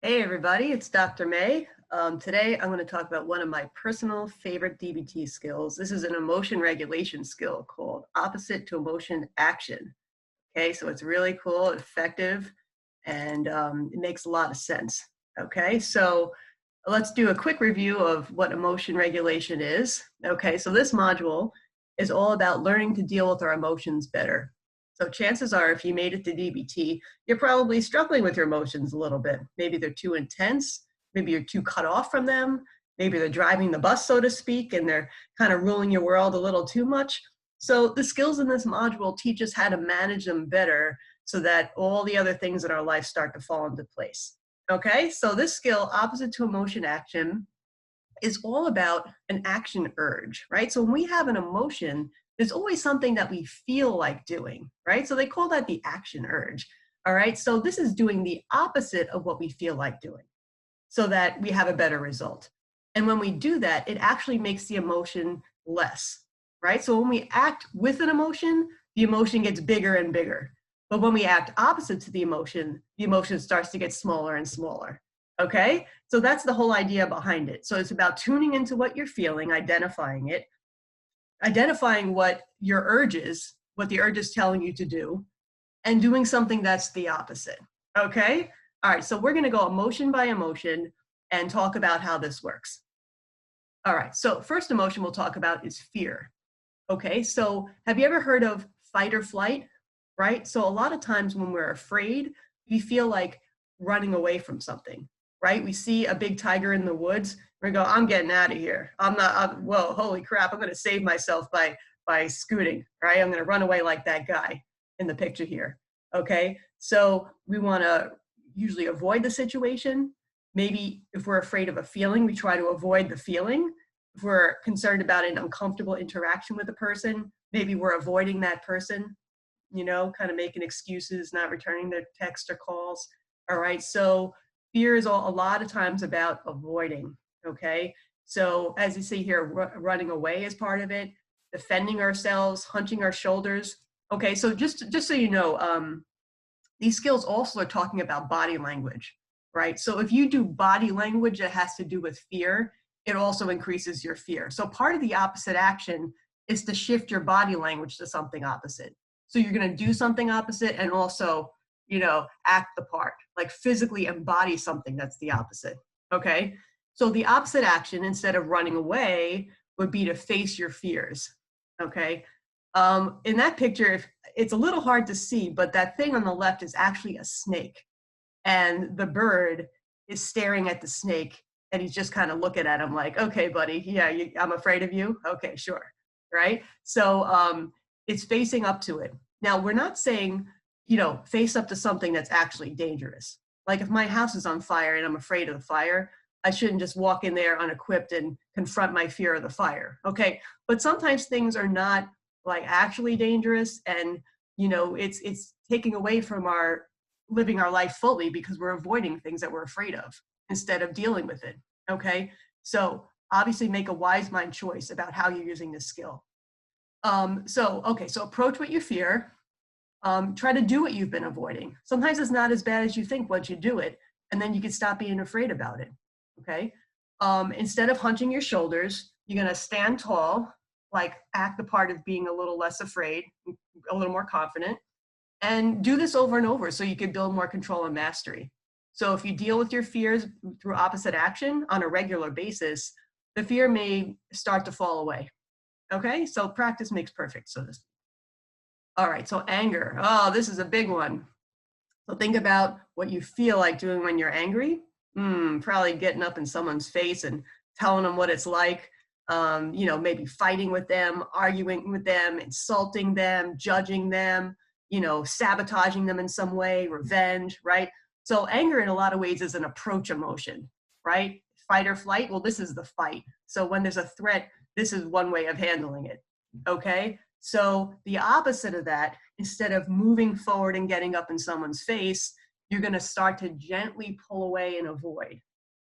Hey everybody, it's Dr. May. Today I'm going to talk about one of my personal favorite DBT skills. This is an emotion regulation skill called opposite to emotion action. Okay, so it's really cool, effective, and it makes a lot of sense. Okay, so let's do a quick review of what emotion regulation is. Okay, so this module is all about learning to deal with our emotions better. So chances are, if you made it to DBT, you're probably struggling with your emotions a little bit. Maybe they're too intense, maybe you're too cut off from them, maybe they're driving the bus, so to speak, and they're kind of ruling your world a little too much. So the skills in this module teach us how to manage them better so that all the other things in our life start to fall into place. Okay, so this skill, opposite to emotion action, is all about an action urge, right? So when we have an emotion, there's always something that we feel like doing, right? So they call that the action urge, all right? So this is doing the opposite of what we feel like doing so that we have a better result. And when we do that, it actually makes the emotion less, right? So when we act with an emotion, the emotion gets bigger and bigger. But when we act opposite to the emotion starts to get smaller and smaller. Okay? So that's the whole idea behind it. So it's about tuning into what you're feeling, identifying it, identifying what your urge is, what the urge is telling you to do, and doing something that's the opposite. Okay? All right, so we're going to go emotion by emotion and talk about how this works. All right, so first emotion we'll talk about is fear. Okay, so have you ever heard of fight or flight? Right? So a lot of times when we're afraid, we feel like running away from something, right? We see a big tiger in the woods, we go, I'm getting out of here. Whoa, holy crap, I'm going to save myself by scooting, right? I'm going to run away like that guy in the picture here. Okay, so we want to usually avoid the situation. Maybe if we're afraid of a feeling, we try to avoid the feeling. If we're concerned about an uncomfortable interaction with a person, maybe we're avoiding that person, kind of making excuses, not returning their texts or calls. All right, so fear is a lot of times about avoiding, okay? So as you see here, running away is part of it, defending ourselves, hunching our shoulders. Okay, so just so you know, these skills also are talking about body language, right? So if you do body language that has to do with fear, it also increases your fear. So part of the opposite action is to shift your body language to something opposite. So you're going to do something opposite and also, act the part, like physically embody something that's the opposite. Okay. So the opposite action, instead of running away, would be to face your fears. Okay. In that picture, it's a little hard to see, but that thing on the left is actually a snake. And the bird is staring at the snake and he's just kind of looking at him like, okay, buddy, yeah, I'm afraid of you. Okay, sure. Right. So it's facing up to it. Now, we're not saying, face up to something that's actually dangerous. Like if my house is on fire and I'm afraid of the fire, I shouldn't just walk in there unequipped and confront my fear of the fire. Okay. But sometimes things are not like actually dangerous, and it's taking away from our living our life fully because we're avoiding things that we're afraid of instead of dealing with it. Okay, so obviously make a wise mind choice about how you're using this skill. So approach what you fear. Try to do what you've been avoiding. Sometimes it's not as bad as you think once you do it, and then you can stop being afraid about it. Okay, instead of hunching your shoulders, you're going to stand tall, like act the part of being a little less afraid, a little more confident, and do this over and over so you can build more control and mastery. So if you deal with your fears through opposite action on a regular basis, the fear may start to fall away. Okay, so practice makes perfect, so this. All right, so anger. Oh, this is a big one. So think about what you feel like doing when you're angry. Probably getting up in someone's face and telling them what it's like. Maybe fighting with them, arguing with them, insulting them, judging them, sabotaging them in some way, revenge, right? So anger in a lot of ways is an approach emotion, right? Fight or flight, well, this is the fight. So when there's a threat, this is one way of handling it, okay? So the opposite of that, instead of moving forward and getting up in someone's face, you're going to start to gently pull away and avoid,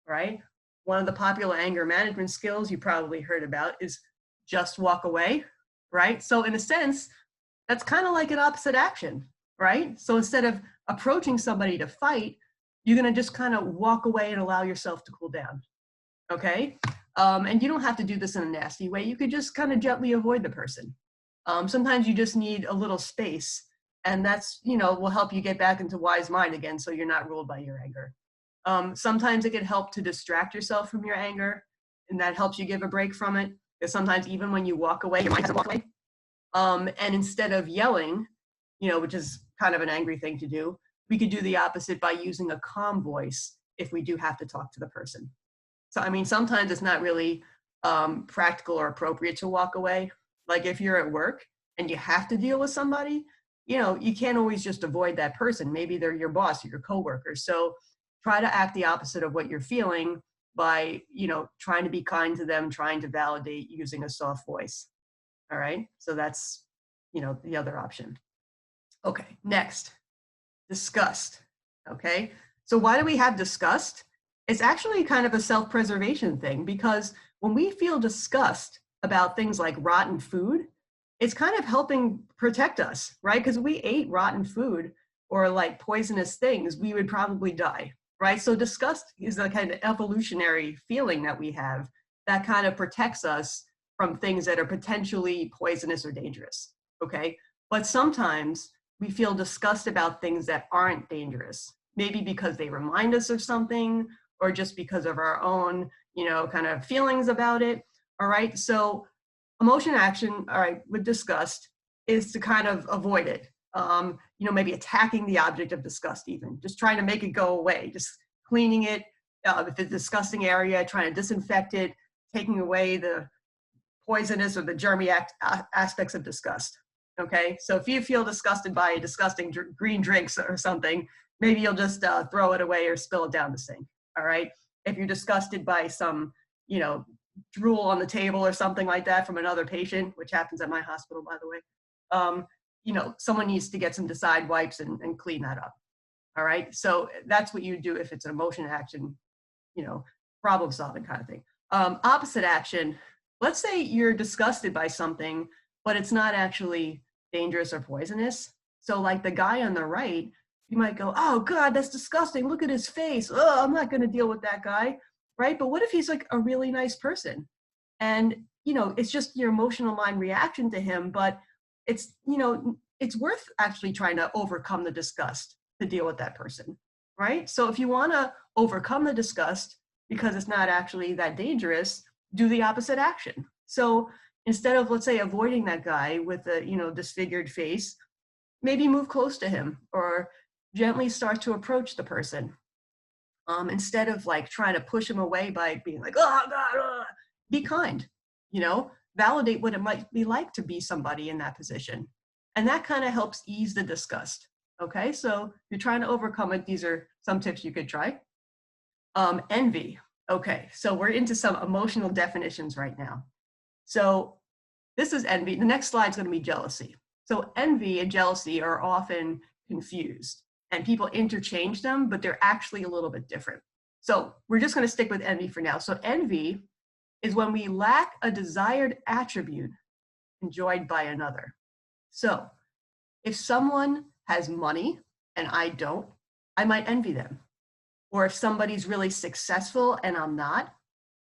right? One of the popular anger management skills you probably heard about is just walk away, right? So in a sense, that's kind of like an opposite action, right? So instead of approaching somebody to fight, you're going to just kind of walk away and allow yourself to cool down. Okay. And you don't have to do this in a nasty way. You could just kind of gently avoid the person. Sometimes you just need a little space, and that's, will help you get back into wise mind again, so you're not ruled by your anger. Sometimes it can help to distract yourself from your anger, and that helps you give a break from it. Because sometimes even when you walk away, your mind doesn't walk away. And instead of yelling, which is kind of an angry thing to do, we could do the opposite by using a calm voice if we do have to talk to the person. So, I mean, sometimes it's not really practical or appropriate to walk away. Like if you're at work and you have to deal with somebody, you can't always just avoid that person. Maybe they're your boss or your coworker. So try to act the opposite of what you're feeling by, trying to be kind to them, trying to validate using a soft voice. All right. So that's, the other option. Okay. Next, disgust. Okay. So why do we have disgust? It's actually kind of a self-preservation thing, because when we feel disgust about things like rotten food, it's kind of helping protect us, right? Because we ate rotten food or like poisonous things, we would probably die, right? So disgust is a kind of evolutionary feeling that we have that kind of protects us from things that are potentially poisonous or dangerous, okay? But sometimes we feel disgust about things that aren't dangerous, maybe because they remind us of something, or just because of our own, kind of feelings about it. All right. So emotion action, all right, with disgust is to kind of avoid it. Maybe attacking the object of disgust, even just trying to make it go away, just cleaning it. If it's a disgusting area, trying to disinfect it, taking away the poisonous or the germy aspects of disgust. Okay. So if you feel disgusted by disgusting green drinks or something, maybe you'll just throw it away or spill it down the sink. All right. If you're disgusted by some, drool on the table or something like that from another patient, which happens at my hospital, by the way, someone needs to get some Decide wipes and clean that up. All right. So that's what you do if it's an emotion action, problem solving kind of thing. Opposite action. Let's say you're disgusted by something, but it's not actually dangerous or poisonous. So like the guy on the right, you might go, oh God, that's disgusting. Look at his face. Oh, I'm not going to deal with that guy. Right. But what if he's like a really nice person? And, it's just your emotional mind reaction to him, but it's, it's worth actually trying to overcome the disgust to deal with that person. Right. So if you want to overcome the disgust because it's not actually that dangerous, do the opposite action. So instead of, let's say, avoiding that guy with a, disfigured face, maybe move close to him or gently start to approach the person. Instead of like trying to push him away by being like, oh God, be kind, validate what it might be like to be somebody in that position. And that kind of helps ease the disgust. Okay, so if you're trying to overcome it, these are some tips you could try. Envy. Okay, so we're into some emotional definitions right now. So this is envy. The next slide is going to be jealousy. So envy and jealousy are often confused, and people interchange them, but they're actually a little bit different. So we're just going to stick with envy for now. So envy is when we lack a desired attribute enjoyed by another. So if someone has money and I don't, I might envy them. Or if somebody's really successful and I'm not,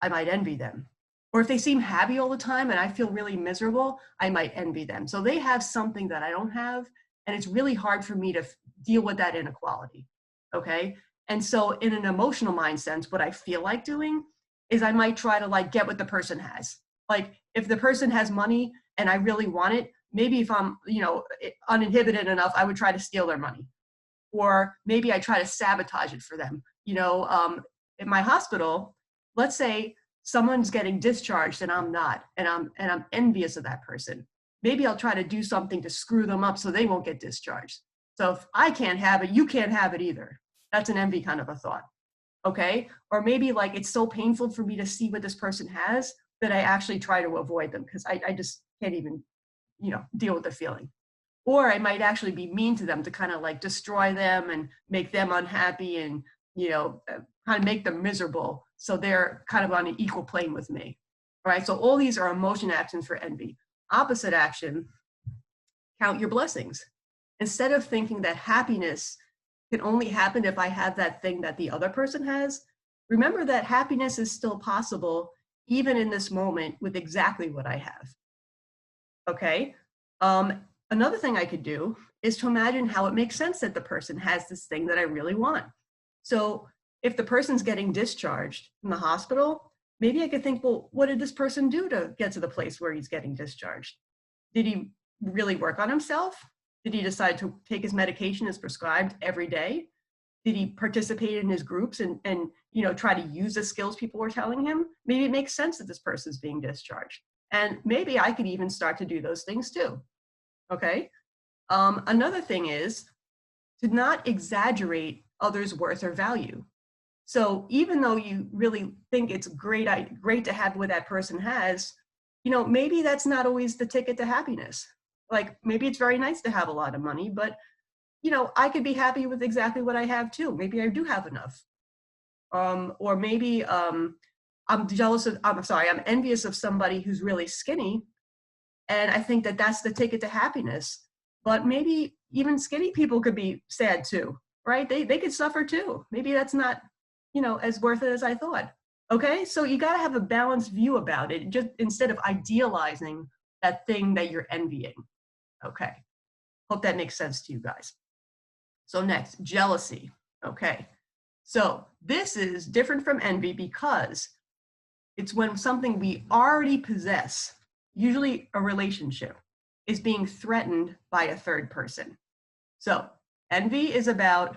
I might envy them. Or if they seem happy all the time and I feel really miserable, I might envy them. So they have something that I don't have, and it's really hard for me to deal with that inequality. Okay. And so in an emotional mind sense, what I feel like doing is I might try to like get what the person has. Like if the person has money and I really want it, maybe if I'm, uninhibited enough, I would try to steal their money. Or maybe I try to sabotage it for them. In my hospital, let's say someone's getting discharged and I'm not, and I'm envious of that person. Maybe I'll try to do something to screw them up so they won't get discharged. So if I can't have it, you can't have it either. That's an envy kind of a thought. Okay. Or maybe like it's so painful for me to see what this person has that I actually try to avoid them because I just can't even, deal with the feeling. Or I might actually be mean to them to kind of like destroy them and make them unhappy and, kind of make them miserable. So they're kind of on an equal plane with me. All right. So all these are emotion actions for envy. Opposite action, count your blessings. Instead of thinking that happiness can only happen if I have that thing that the other person has, remember that happiness is still possible even in this moment with exactly what I have. Okay. Another thing I could do is to imagine how it makes sense that the person has this thing that I really want. So if the person's getting discharged from the hospital, maybe I could think, well, what did this person do to get to the place where he's getting discharged? Did he really work on himself? Did he decide to take his medication as prescribed every day? Did he participate in his groups and try to use the skills people were telling him? Maybe it makes sense that this person's being discharged. And maybe I could even start to do those things too. Okay. Another thing is to not exaggerate others' worth or value. So even though you really think it's great to have what that person has, maybe that's not always the ticket to happiness. Like maybe it's very nice to have a lot of money, but I could be happy with exactly what I have too. Maybe I do have enough. Or maybe I'm envious of somebody who's really skinny. And I think that that's the ticket to happiness. But maybe even skinny people could be sad too, right? They could suffer too. Maybe that's not, as worth it as I thought. Okay, so you got to have a balanced view about it, just instead of idealizing that thing that you're envying. Okay, hope that makes sense to you guys. So next, jealousy. Okay, so this is different from envy because it's when something we already possess, usually a relationship, is being threatened by a third person. So envy is about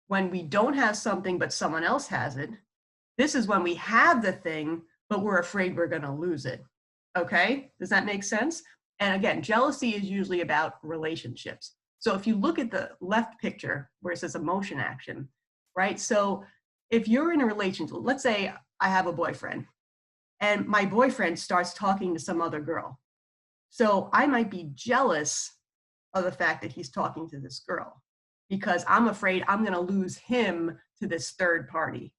when we don't have something but someone else has it. This is when we have the thing, but we're afraid we're going to lose it. Okay, does that make sense? And again, jealousy is usually about relationships. So if you look at the left picture where it says emotion action, right? So if you're in a relationship, let's say I have a boyfriend and my boyfriend starts talking to some other girl. So I might be jealous of the fact that he's talking to this girl because I'm afraid I'm going to lose him to this third party.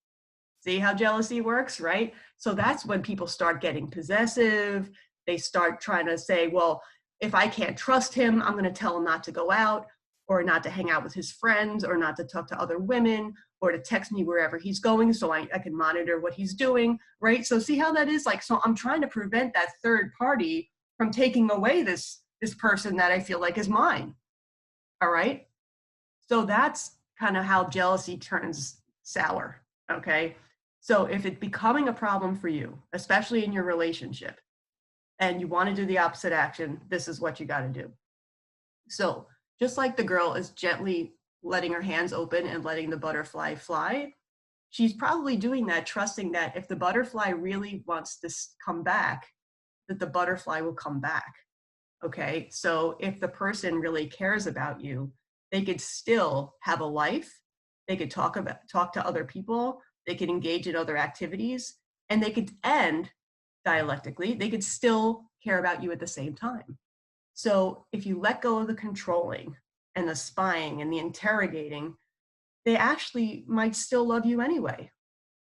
See how jealousy works, right? So that's when people start getting possessive. They start trying to say, well, if I can't trust him, I'm going to tell him not to go out or not to hang out with his friends or not to talk to other women or to text me wherever he's going so I can monitor what he's doing, right? So see how that is? Like, so I'm trying to prevent that third party from taking away this person that I feel like is mine, all right? So that's kind of how jealousy turns sour, okay? So if it's becoming a problem for you, especially in your relationship, and you want to do the opposite action, this is what you got to do. So just like the girl is gently letting her hands open and letting the butterfly fly, she's probably doing that, trusting that if the butterfly really wants to come back, that the butterfly will come back. Okay, so if the person really cares about you, they could still have a life. They could talk to other people. They could engage in other activities, and they could end dialectically. They could still care about you at the same time. So if you let go of the controlling and the spying and the interrogating, they actually might still love you anyway.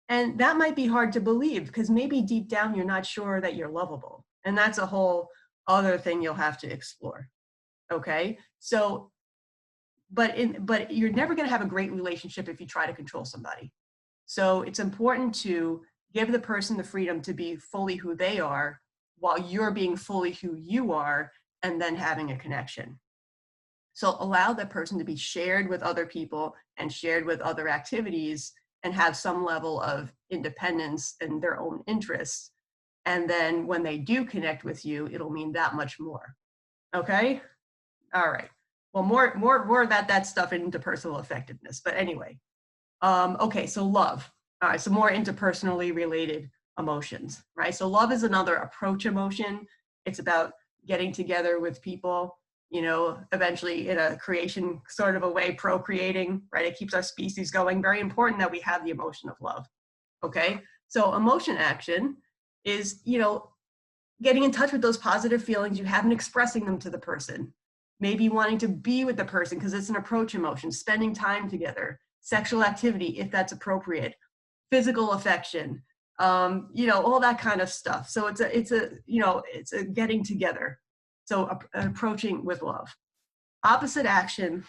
And that might be hard to believe because maybe deep down you're not sure that you're lovable. And that's a whole other thing you'll have to explore. Okay? So but you're never going to have a great relationship if you try to control somebody. So it's important to give the person the freedom to be fully who they are while you're being fully who you are and then having a connection. So allow that person to be shared with other people and shared with other activities and have some level of independence and their own interests. And then when they do connect with you, it'll mean that much more. Okay? All right. Well, more about that stuff in interpersonal effectiveness. But anyway, okay, so love. All right, so more interpersonally related emotions, right? So love is another approach emotion. It's about getting together with people, eventually in a creation sort of a way, procreating, right? It keeps our species going. Very important that we have the emotion of love, okay? So emotion action is, getting in touch with those positive feelings you have and expressing them to the person. Maybe wanting to be with the person because it's an approach emotion, spending time together, sexual activity if that's appropriate, physical affection, all that kind of stuff. So it's a getting together. So approaching with love. Opposite action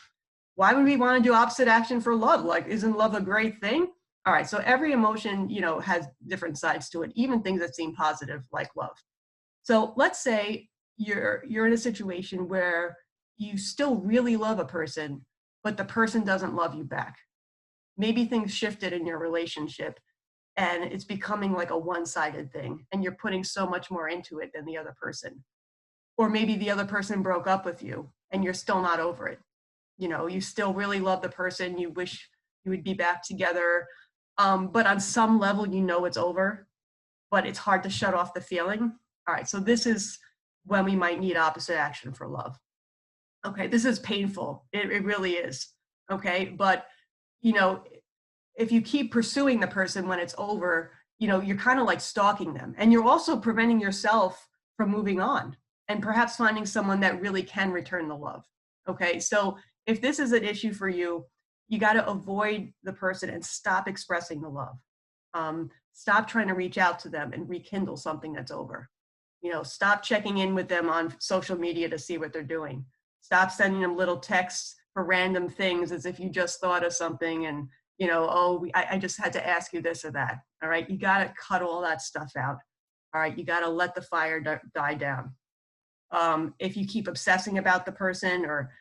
Why would we want to do opposite action for love? Like, isn't love a great thing? All right, so every emotion, has different sides to it, even things that seem positive like love. So let's say you're in a situation where you still really love a person, but the person doesn't love you back. Maybe things shifted in your relationship and it's becoming like a one-sided thing and you're putting so much more into it than the other person. Or maybe the other person broke up with you and you're still not over it. You still really love the person, you wish you would be back together, but on some level it's over, but it's hard to shut off the feeling. All right, so this is when we might need opposite action for love. Okay, this is painful, it really is. Okay, but if you keep pursuing the person when it's over, you're kind of like stalking them, and you're also preventing yourself from moving on and perhaps finding someone that really can return the love. Okay, so if this is an issue for you, you got to avoid the person and stop expressing the love. Stop trying to reach out to them and rekindle something that's over. Stop checking in with them on social media to see what they're doing. Stop sending them little texts for random things as if you just thought of something and, I just had to ask you this or that. All right, you got to cut all that stuff out. All right, you got to let the fire die down. If you keep obsessing about the person or,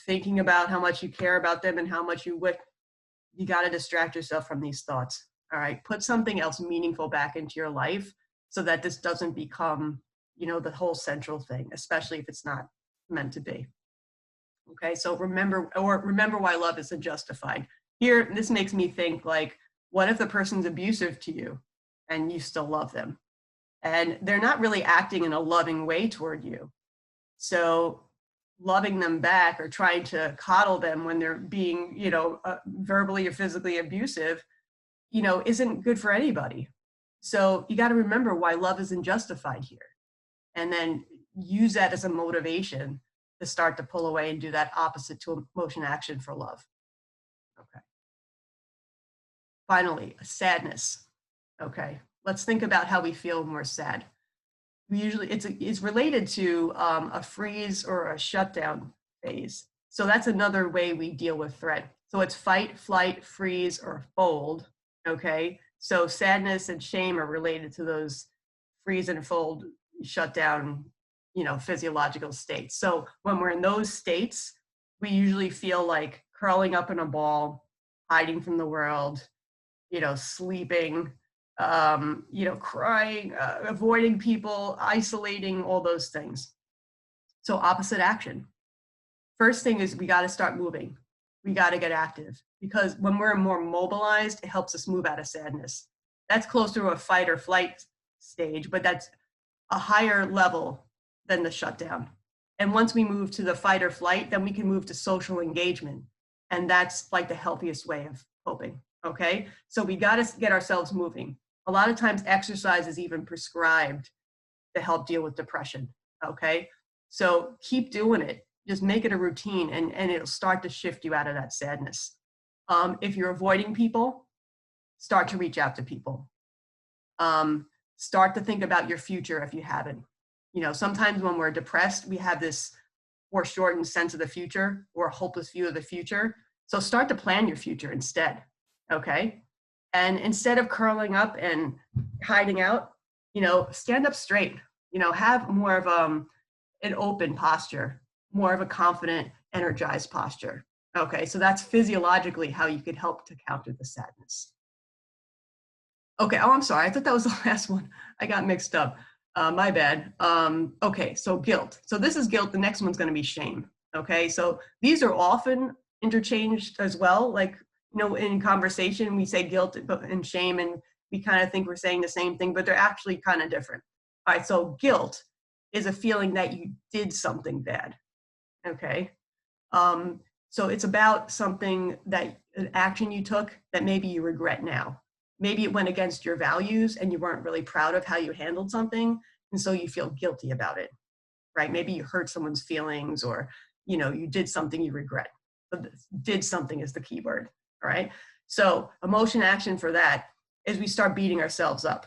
thinking about how much you care about them and how much you would, you got to distract yourself from these thoughts. All right, put something else meaningful back into your life so that this doesn't become, the whole central thing, especially if it's not meant to be. Okay, so remember why love isn't justified. Here, this makes me think like, what if the person's abusive to you and you still love them? And they're not really acting in a loving way toward you. So loving them back or trying to coddle them when they're being, verbally or physically abusive, isn't good for anybody. So you got to remember why love isn't justified here. And then use that as a motivation to start to pull away and do that opposite to emotion action for love. Okay. Finally, sadness. Okay. Let's think about how we feel when we're sad. We usually, it's related to a freeze or a shutdown phase. So that's another way we deal with threat. So it's fight, flight, freeze, or fold. Okay. So sadness and shame are related to those freeze and fold, shutdown, physiological states. So when we're in those states, we usually feel like curling up in a ball, hiding from the world, sleeping, crying, avoiding people, isolating, all those things. So opposite action. First thing is we got to start moving. We got to get active because when we're more mobilized, it helps us move out of sadness. That's closer to a fight or flight stage, but that's a higher level than the shutdown. And once we move to the fight or flight, then we can move to social engagement. And that's like the healthiest way of coping. Okay. So we got to get ourselves moving. A lot of times exercise is even prescribed to help deal with depression. Okay. So keep doing it. Just make it a routine and it'll start to shift you out of that sadness. If you're avoiding people, start to reach out to people. Start to think about your future if you haven't. Sometimes when we're depressed, we have this foreshortened sense of the future or a hopeless view of the future. So start to plan your future instead. Okay. And instead of curling up and hiding out, stand up straight, have more of an open posture, more of a confident, energized posture. Okay. So that's physiologically how you could help to counter the sadness. Okay. Oh, I'm sorry. I thought that was the last one. I got mixed up. My bad. Okay. So guilt. So this is guilt. The next one's going to be shame. Okay. So these are often interchanged as well. Like, in conversation, we say guilt and shame, and we kind of think we're saying the same thing, but they're actually kind of different. All right. So guilt is a feeling that you did something bad. Okay. So it's about something an action you took that maybe you regret now. Maybe it went against your values and you weren't really proud of how you handled something. And so you feel guilty about it, right? Maybe you hurt someone's feelings or, you did something you regret. But did something is the key word, all right? So emotion action for that is we start beating ourselves up.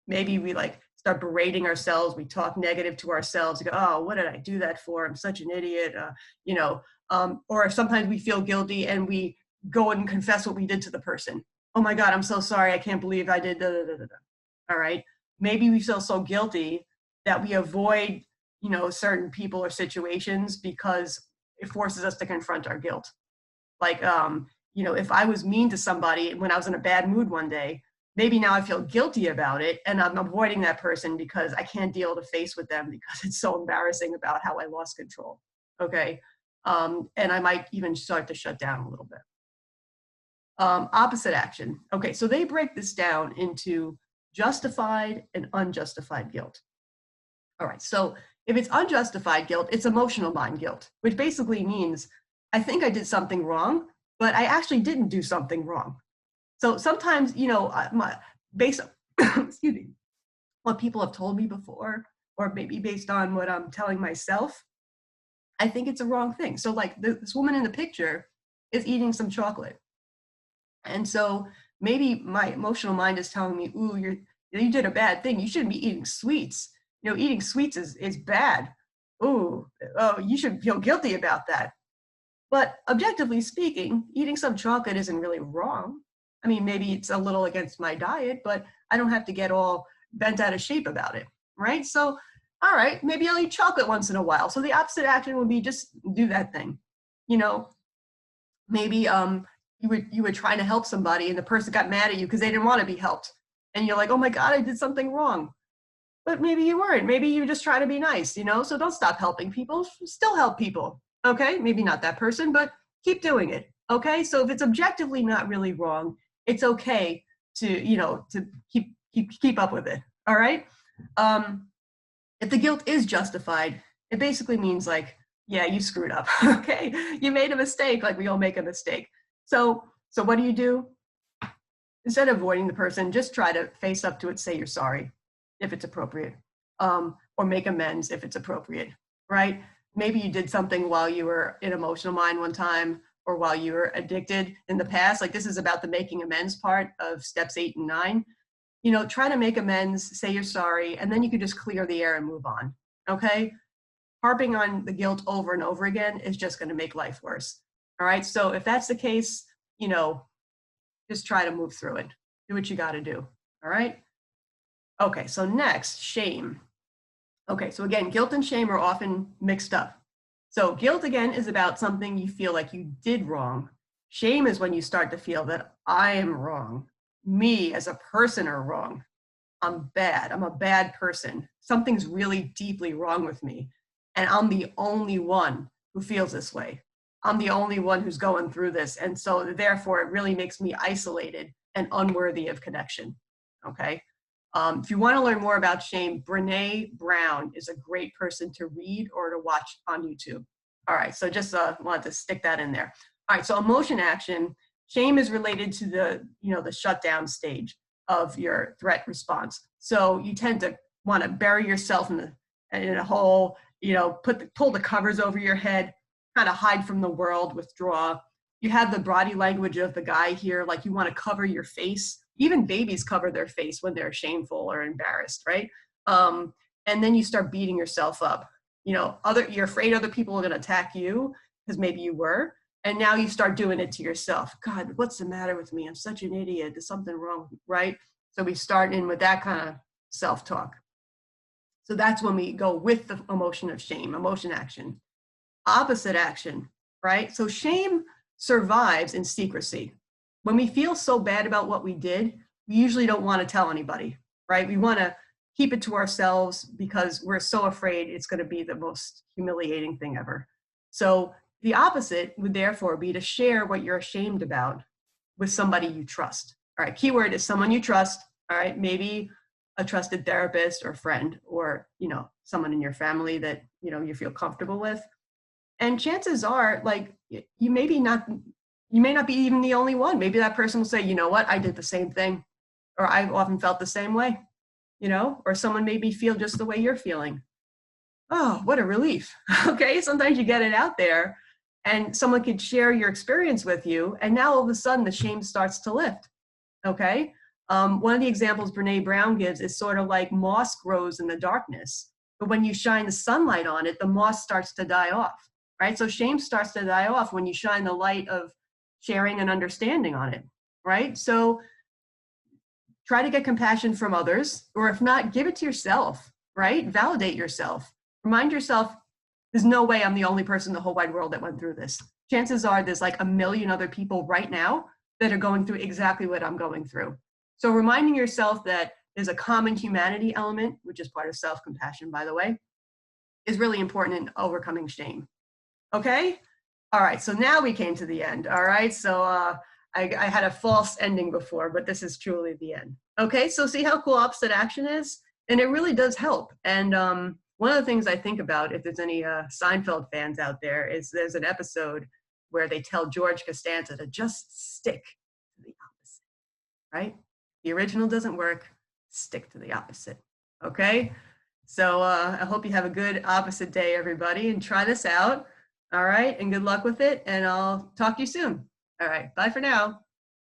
Maybe we start berating ourselves. We talk negative to ourselves. We go, oh, what did I do that for? I'm such an idiot. You know, or sometimes we feel guilty and we go and confess what we did to the person. Oh my God, I'm so sorry. I can't believe I did. Da, da, da, da, da. All right. Maybe we feel so guilty that we avoid, you know, certain people or situations because it forces us to confront our guilt. Like, you know, if I was mean to somebody when I was in a bad mood one day, maybe now I feel guilty about it and I'm avoiding that person because I can't deal to face with them because it's so embarrassing about how I lost control. Okay. And I might even start to shut down a little bit. Opposite action. Okay, so they break this down into justified and unjustified guilt. All right, so if it's unjustified guilt, it's emotional mind guilt, which basically means I think I did something wrong, but I actually didn't do something wrong. So sometimes, you know, based on, excuse me, what people have told me before, or maybe based on what I'm telling myself, I think it's a wrong thing. So like this woman in the picture is eating some chocolate. And so maybe my emotional mind is telling me, ooh, you did a bad thing. You shouldn't be eating sweets. You know, eating sweets is bad. Ooh, oh, you should feel guilty about that. But objectively speaking, eating some chocolate isn't really wrong. I mean, maybe it's a little against my diet, but I don't have to get all bent out of shape about it, right? So, all right, maybe I'll eat chocolate once in a while. So the opposite action would be just do that thing. You know, maybe you were trying to help somebody and the person got mad at you because they didn't want to be helped. And you're like, oh my God, I did something wrong. But maybe you weren't. Maybe you just try to be nice, you know? So don't stop helping people. Still help people, okay? Maybe not that person, but keep doing it, okay? So if it's objectively not really wrong, it's okay to, you know, to keep up with it, all right? If the guilt is justified, it basically means like, yeah, you screwed up, okay? You made a mistake, like we all make a mistake. So what do? Instead of avoiding the person, just try to face up to it, say you're sorry, if it's appropriate, or make amends if it's appropriate, right? Maybe you did something while you were in emotional mind one time, or while you were addicted in the past. Like this is about the making amends part of steps 8 and 9. You know, try to make amends, say you're sorry, and then you can just clear the air and move on, okay? Harping on the guilt over and over again is just going to make life worse. All right. So if that's the case, you know, just try to move through it. Do what you got to do. All right. Okay. So next, shame. Okay. So again, guilt and shame are often mixed up. So guilt again is about something you feel like you did wrong. Shame is when you start to feel that I am wrong. Me as a person are wrong. I'm bad. I'm a bad person. Something's really deeply wrong with me. And I'm the only one who feels this way. I'm the only one who's going through this. And so therefore, it really makes me isolated and unworthy of connection, okay? If you want to learn more about shame, Brene Brown is a great person to read or to watch on YouTube. All right, so just wanted to stick that in there. All right, so emotion action, shame is related to the, you know, the shutdown stage of your threat response. So you tend to want to bury yourself in a hole, you know, pull the covers over your head, kind of hide from the world, withdraw. You have the body language of the guy here, like you want to cover your face. Even babies cover their face when they're shameful or embarrassed, right? And then you start beating yourself up. You know, you're afraid other people are going to attack you because maybe you were, and now you start doing it to yourself. God, what's the matter with me? I'm such an idiot. There's something wrong, right? So we start in with that kind of self-talk. So that's when we go with the emotion of shame, emotion action. Opposite action, right? So shame survives in secrecy. When we feel so bad about what we did, we usually don't want to tell anybody, right? We want to keep it to ourselves because we're so afraid it's going to be the most humiliating thing ever. So the opposite would therefore be to share what you're ashamed about with somebody you trust. All right, keyword is someone you trust. All right, maybe a trusted therapist or friend, or, you know, someone in your family that, you know, you feel comfortable with. And chances are, like, you may not be even the only one. Maybe that person will say, you know what, I did the same thing, or I've often felt the same way, you know, or someone made me feel just the way you're feeling. Oh, what a relief. Okay, sometimes you get it out there and someone could share your experience with you, and now all of a sudden the shame starts to lift. Okay. One of the examples Brene Brown gives is sort of like moss grows in the darkness, but when you shine the sunlight on it, the moss starts to die off, right? So shame starts to die off when you shine the light of sharing and understanding on it, right? So try to get compassion from others, or if not, give it to yourself, right? Validate yourself. Remind yourself, there's no way I'm the only person in the whole wide world that went through this. Chances are there's like a million other people right now that are going through exactly what I'm going through. So reminding yourself that there's a common humanity element, which is part of self-compassion, by the way, is really important in overcoming shame. Okay? All right, so now we came to the end. All right, so I had a false ending before, but this is truly the end. Okay, so see how cool opposite action is? And it really does help. And one of the things I think about, if there's any Seinfeld fans out there, is there's an episode where they tell George Costanza to just stick to the opposite, right? The original doesn't work, stick to the opposite, okay? So I hope you have a good opposite day, everybody, and try this out, all right? And good luck with it, and I'll talk to you soon. All right, bye for now.